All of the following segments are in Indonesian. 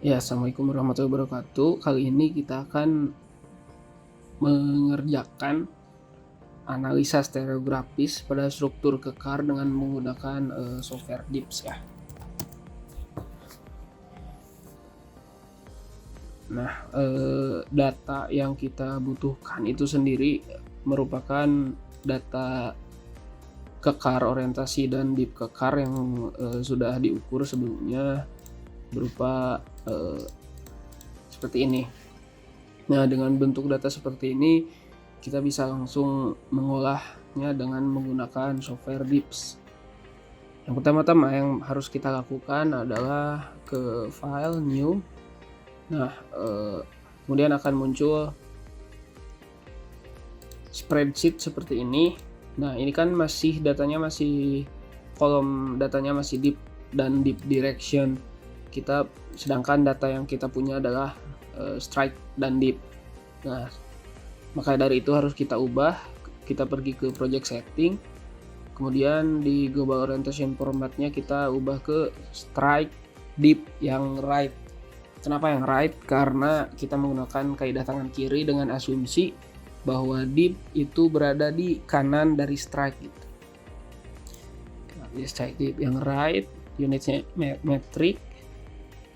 Ya, assalamualaikum warahmatullahi wabarakatuh. Kali ini kita akan mengerjakan analisa stereografis pada struktur kekar dengan menggunakan software DIPS ya. Nah, data yang kita butuhkan itu sendiri merupakan data kekar orientasi dan dip kekar yang sudah diukur sebelumnya berupa seperti ini. Nah, dengan bentuk data seperti ini kita bisa langsung mengolahnya dengan menggunakan software DIPS. Yang pertama-tama yang harus kita lakukan adalah ke file new. Nah, kemudian akan muncul spreadsheet seperti ini. Nah, ini kan datanya masih kolom datanya masih dip dan dip direction. Sedangkan data yang kita punya adalah strike dan dip. Nah, maka dari itu harus kita ubah. Kita pergi ke project setting, kemudian di global orientation formatnya kita ubah ke strike dip yang right. Kenapa yang right? Karena kita menggunakan kaidah tangan kiri dengan asumsi bahwa dip itu berada di kanan dari strike gitu. Nah, di strike dip yang right, unitnya metric,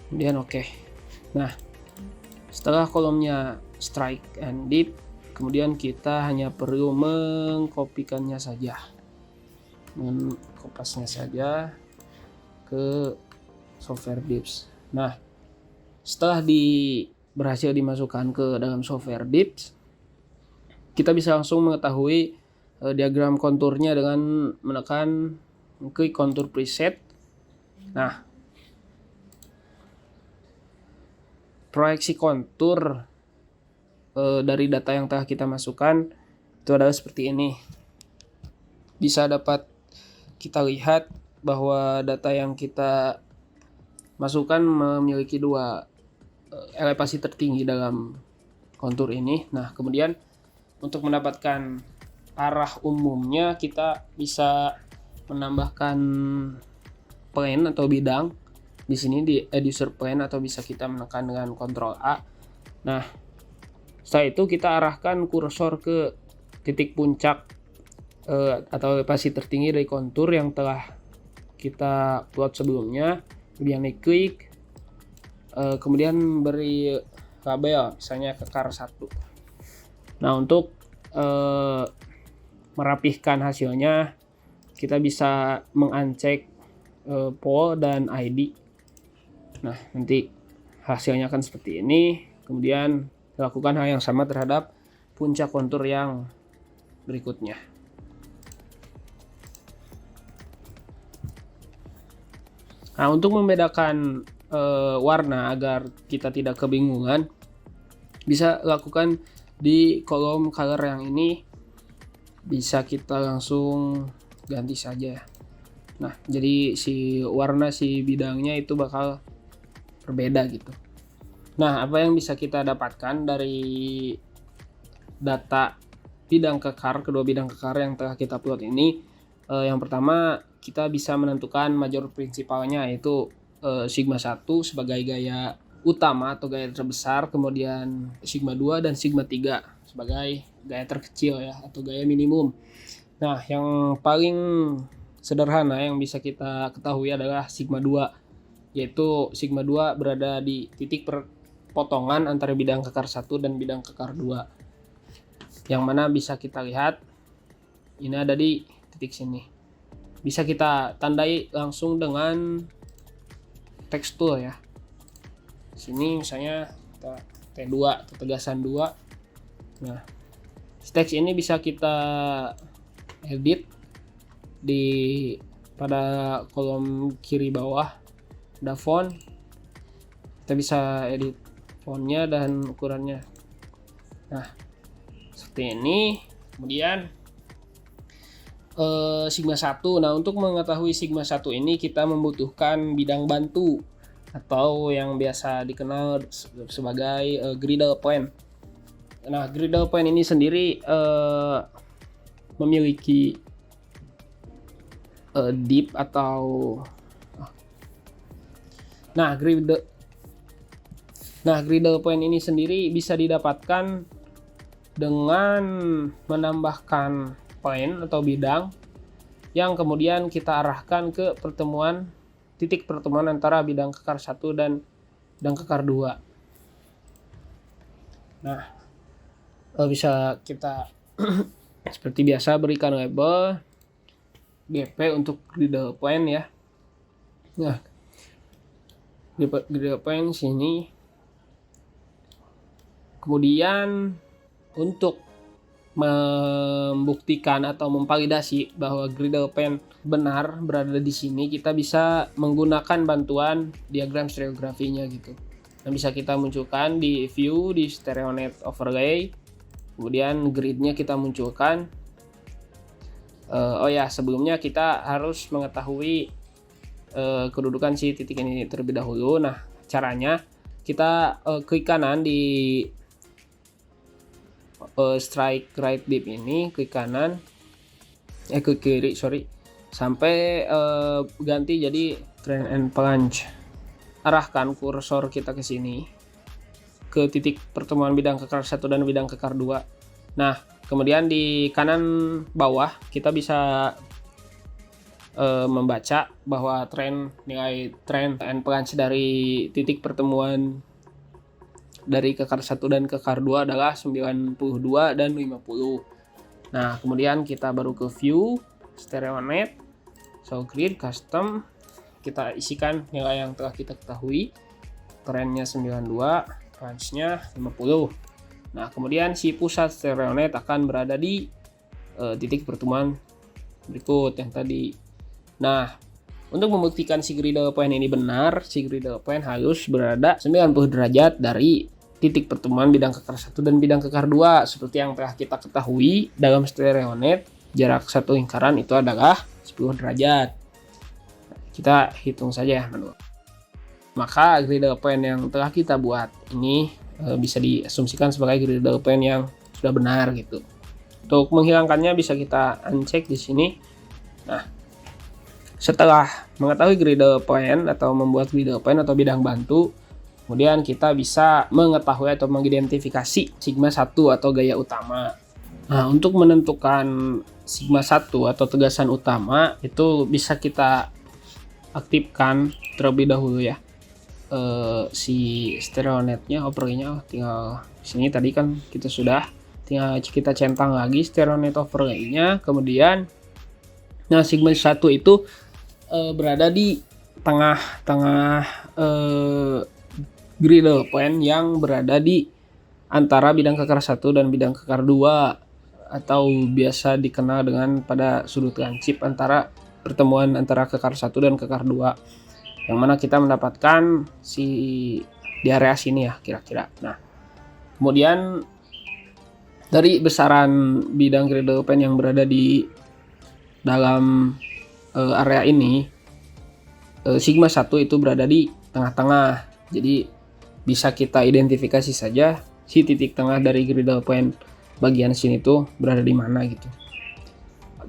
kemudian oke. Nah, setelah kolomnya strike and dip, kemudian kita hanya perlu mengkopikannya saja, mengkopasnya saja ke software DIPS. Nah, setelah berhasil dimasukkan ke dalam software DIPS, kita bisa langsung mengetahui diagram konturnya dengan menekan klik kontur preset. Nah, proyeksi kontur dari data yang telah kita masukkan itu adalah seperti ini. Bisa dapat kita lihat bahwa data yang kita masukkan memiliki dua elevasi tertinggi dalam kontur ini. Nah, kemudian untuk mendapatkan arah umumnya kita bisa menambahkan plane atau bidang di sini di user plane, atau bisa kita menekan dengan Ctrl A. Nah, setelah itu kita arahkan kursor ke titik puncak atau elevasi tertinggi dari kontur yang telah kita plot sebelumnya. Kemudian diklik, kemudian beri label misalnya kekar 1. Nah, untuk merapihkan hasilnya kita bisa menguncheck pol dan ID. Nah, nanti hasilnya akan seperti ini. Kemudian lakukan hal yang sama terhadap puncak kontur yang berikutnya. Nah, untuk membedakan warna agar kita tidak kebingungan, bisa lakukan di kolom color yang ini, bisa kita langsung ganti saja. Nah, jadi si bidangnya itu bakal berbeda gitu. Nah, apa yang bisa kita dapatkan dari data kedua bidang kekar yang telah kita plot ini? Yang pertama, kita bisa menentukan major prinsipalnya, yaitu sigma 1 sebagai gaya utama atau gaya terbesar, kemudian sigma 2 dan sigma 3 sebagai gaya terkecil ya, atau gaya minimum. Nah, yang paling sederhana yang bisa kita ketahui adalah sigma 2, yaitu sigma 2 berada di titik perpotongan antara bidang kekar 1 dan bidang kekar 2, yang mana bisa kita lihat ini ada di titik sini. Bisa kita tandai langsung dengan text tool ya. Sini misalnya T2 atau tegasan 2. Nah, teks ini bisa kita edit pada kolom kiri bawah ada font. Kita bisa edit fontnya dan ukurannya. Nah, seperti ini. Kemudian sigma 1. Nah, untuk mengetahui sigma 1 ini kita membutuhkan bidang bantu atau yang biasa dikenal sebagai griddle plane. Nah, griddle plane ini sendiri memiliki dip atau griddle Nah, griddle point ini sendiri bisa didapatkan dengan menambahkan point atau bidang yang kemudian kita arahkan ke titik pertemuan antara bidang kekar 1 dan bidang kekar 2. Nah, bisa kita seperti biasa berikan label GP untuk griddle point ya. Nah, griddle point sini. Kemudian untuk membuktikan atau memvalidasi bahwa griddle point benar berada di sini, kita bisa menggunakan bantuan diagram stereografinya gitu. Yang bisa kita munculkan di view di StereoNet overlay. Kemudian gridnya kita munculkan. Sebelumnya kita harus mengetahui kedudukan si titik ini terlebih dahulu. Nah, caranya kita klik kanan di strike right div ini, klik kanan, klik kiri sampai ganti jadi train and plunge. Arahkan kursor kita ke sini, ke titik pertemuan bidang kekar 1 dan bidang kekar 2. Nah, kemudian di kanan bawah kita bisa membaca bahwa nilai train and plunge dari titik pertemuan dari kekar 1 dan kekar 2 adalah 92 dan 50. Nah, kemudian kita baru ke view, StereoNet, show grid, custom. Kita isikan nilai yang telah kita ketahui. Trennya 92, plunge-nya 50. Nah, kemudian si pusat StereoNet akan berada di titik pertemuan berikut yang tadi. Nah, untuk membuktikan si griddle point ini benar, si griddle point harus berada 90 derajat dari titik pertemuan bidang kekar 1 dan bidang kekar 2. Seperti yang telah kita ketahui dalam StereoNet, jarak satu lingkaran itu adalah 10 derajat. Kita hitung saja manual. Maka griddle point yang telah kita buat ini bisa diasumsikan sebagai griddle point yang sudah benar gitu. Untuk menghilangkannya bisa kita uncheck di sini. Nah, setelah mengetahui griddle point atau membuat griddle point atau bidang bantu, kemudian kita bisa mengetahui atau mengidentifikasi sigma 1 atau gaya utama. Nah, untuk menentukan sigma 1 atau tegasan utama itu bisa kita aktifkan terlebih dahulu ya. Si StereoNet-nya, overlay-nya tinggal sini, tadi kan kita sudah, tinggal kita centang lagi StereoNet overlay-nya. Kemudian sigma 1 itu berada di tengah-tengah griddle point yang berada di antara bidang kekar 1 dan bidang kekar 2, atau biasa dikenal dengan pada sudut lancip antara pertemuan antara kekar 1 dan kekar 2, yang mana kita mendapatkan di area sini ya kira-kira. Nah, kemudian dari besaran bidang griddle point yang berada di dalam area ini, sigma 1 itu berada di tengah-tengah. Jadi bisa kita identifikasi saja si titik tengah dari griddle point bagian sini tuh berada di mana gitu.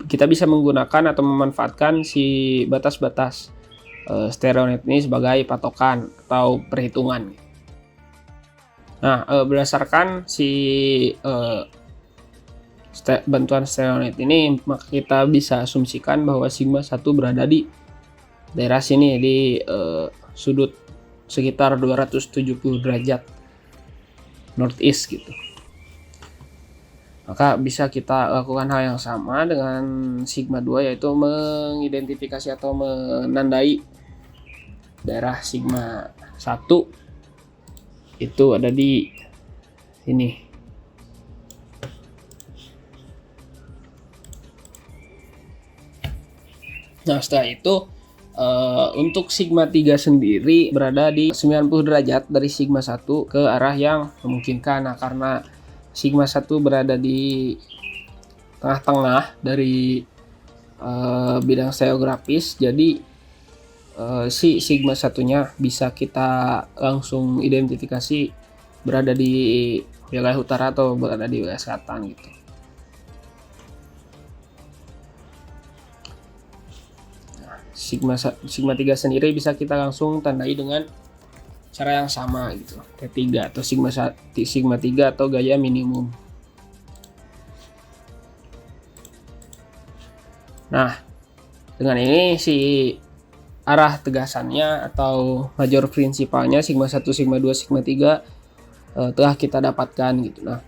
Kita bisa menggunakan atau memanfaatkan si batas-batas StereoNet ini sebagai patokan atau perhitungan. Nah, berdasarkan si bantuan StereoNet ini, maka kita bisa asumsikan bahwa sigma 1 berada di daerah sini, di sudut sekitar 270 derajat northeast gitu. Maka bisa kita lakukan hal yang sama dengan sigma 2, yaitu mengidentifikasi atau menandai daerah sigma 1 itu ada di sini. Nah, setelah itu untuk sigma 3 sendiri berada di 90 derajat dari sigma 1 ke arah yang memungkinkan. Nah, karena sigma 1 berada di tengah-tengah dari bidang stereografis, jadi si sigma 1-nya bisa kita langsung identifikasi berada di wilayah utara atau berada di wilayah selatan gitu. Sigma 3 sendiri bisa kita langsung tandai dengan cara yang sama gitu, T3 atau sigma 3 atau gaya minimum. Nah, dengan ini si arah tegasannya atau major prinsipalnya sigma 1, sigma 2, sigma 3 telah kita dapatkan gitu. Nah,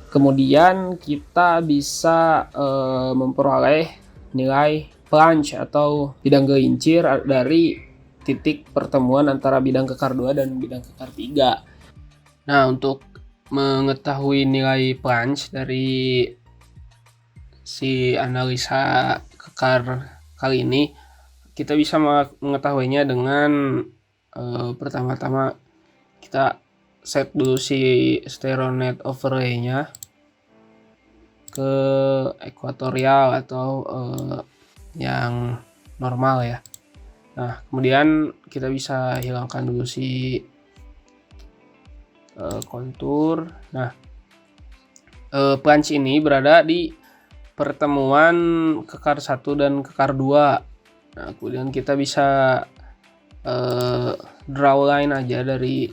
kemudian kita bisa memperoleh nilai plunge atau bidang gelincir dari titik pertemuan antara bidang kekar 2 dan bidang kekar 3. Nah, untuk mengetahui nilai plunge dari si analisa kekar kali ini, kita bisa mengetahuinya dengan pertama-tama kita set dulu si stereonet overlay-nya ke ekuatorial atau yang normal ya. Nah, kemudian kita bisa hilangkan dulu si kontur. Nah, plunge ini berada di pertemuan kekar 1 dan kekar 2. Nah, kemudian kita bisa draw line aja dari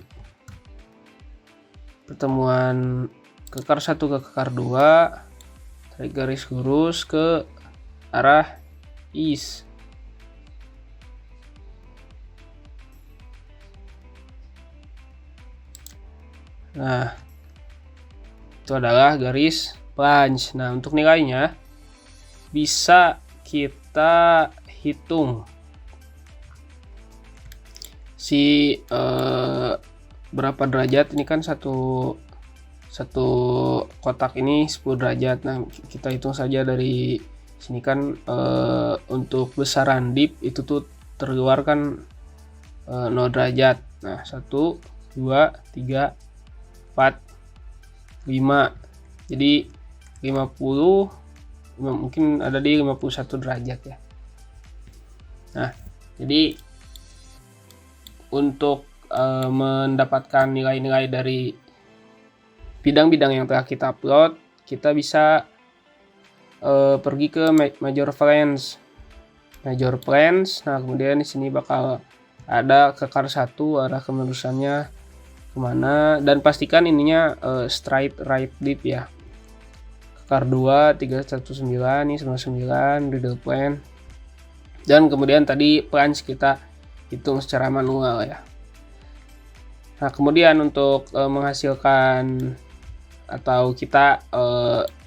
pertemuan kekar 1 ke kekar 2, tarik garis lurus ke arah east. Nah, itu adalah garis plunge. Nah, untuk nilainya bisa kita hitung si berapa derajat. Ini kan satu kotak ini 10 derajat. Nah, kita hitung saja dari sini kan untuk besaran dip itu tuh terkeluar kan 0 derajat. Nah, 1, 2, 3, 4, 5. Jadi 50 mungkin ada di 51 derajat ya. Nah, jadi untuk mendapatkan nilai-nilai dari bidang-bidang yang telah kita upload, kita bisa pergi ke major plans. Nah, kemudian di sini bakal ada kekar 1, arah kemelurusannya kemana, dan pastikan ininya straight right dip ya. Kekar 2 319 nih 99 riddle plan, dan kemudian tadi plunge kita hitung secara manual ya. Nah, kemudian untuk menghasilkan atau kita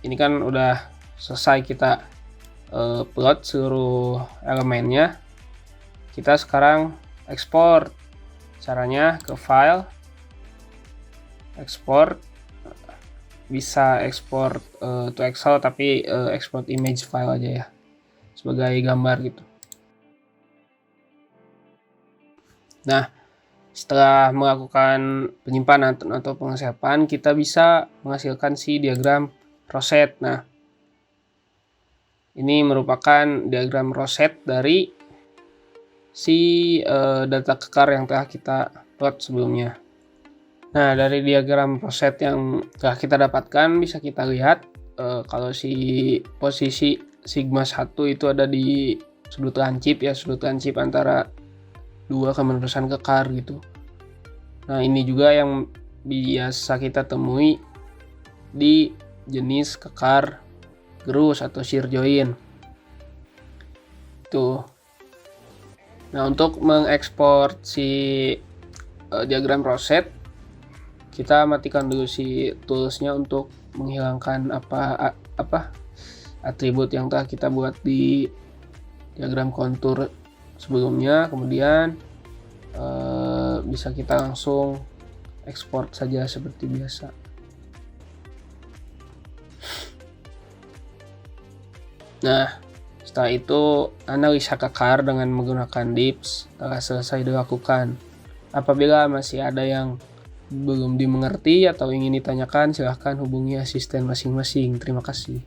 ini kan udah selesai kita plot seluruh elemennya. Kita sekarang ekspor. Caranya ke file, ekspor, bisa ekspor to Excel, tapi export image file aja ya sebagai gambar gitu. Nah, setelah melakukan penyimpanan atau pengesapan, kita bisa menghasilkan si diagram rosette. Nah, ini merupakan diagram rosette dari si data kekar yang telah kita plot sebelumnya. Nah, dari diagram rosette yang telah kita dapatkan bisa kita lihat kalau si posisi sigma 1 itu ada di sudut lancip ya, sudut lancip antara dua kemelurusan kekar gitu. Nah, ini juga yang biasa kita temui di jenis kekar gerus atau shear joint. Tuh. Nah, untuk mengekspor si diagram rosette, kita matikan dulu si toolsnya untuk menghilangkan apa atribut yang telah kita buat di diagram kontur sebelumnya. Kemudian bisa kita langsung ekspor saja seperti biasa. Nah, setelah itu analisa kekar dengan menggunakan dips telah selesai dilakukan. Apabila masih ada yang belum dimengerti atau ingin ditanyakan, silahkan hubungi asisten masing-masing. Terima kasih.